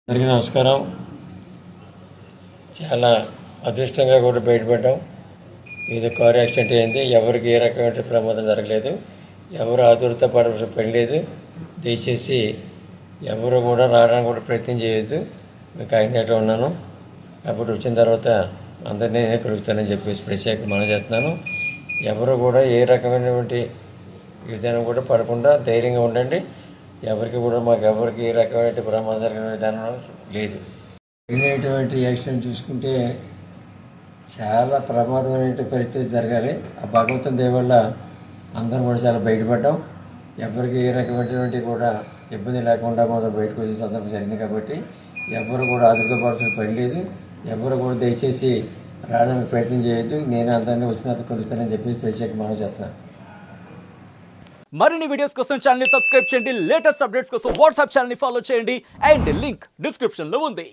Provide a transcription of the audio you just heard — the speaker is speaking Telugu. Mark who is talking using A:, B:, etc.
A: అందరికీ నమస్కారం. చాలా అదృష్టంగా కూడా బయటపడ్డాం. ఇది కారు యాక్సిడెంట్ అయింది. ఎవరికి ఏ రకమైన ప్రమాదం జరగలేదు. ఎవరు ఆదుర్త పడవలసిన పని లేదు. దయచేసి ఎవరు కూడా రావడానికి కూడా ప్రయత్నం చేయొద్దు. మీకు కాకినాడలో ఉన్నాను కాబట్టి వచ్చిన తర్వాత అందరినీ నేనే కలుగుతానని చెప్పేసి ప్రత్యేక మనం చేస్తున్నాను. ఎవరు కూడా ఏ రకమైనటువంటి విధానం కూడా పడకుండా ధైర్యంగా ఉండండి. ఎవరికి కూడా ఎవరికి ఏ రకమైన ప్రమాదం జరిగిన విధానం లేదు. జరిగినటువంటి యాక్సిడెంట్ చూసుకుంటే చాలా ప్రమాదమైన పరిస్థితి జరగాలి. ఆ భగవంతుని దయ వల్ల అందరం కూడా చాలా బయటపడ్డాం. ఎవరికి ఏ రకమైనటువంటి కూడా ఇబ్బంది లేకుండా మనం బయటకు వచ్చే సందర్భం జరిగింది కాబట్టి ఎవరు కూడా ఆదుర్దపడాల్సిన పని లేదు. ఎవరు కూడా దయచేసి రావడానికి ప్రయత్నం చేయొద్దు. నేను అందరినీ వచ్చినంత కలుస్తానని చెప్పి ప్రత్యేక మనం చేస్తున్నాను.
B: మరిన్ని వీడియోస్ కోసం ఛానల్ ని సబ్స్క్రైబ్ చేయండి. లేటెస్ట్ అప్డేట్స్ కోసం వాట్సాప్ ఛానల్ ని ఫాలో చేయండి అండ్ లింక్ డిస్క్రిప్షన్ లో ఉంది.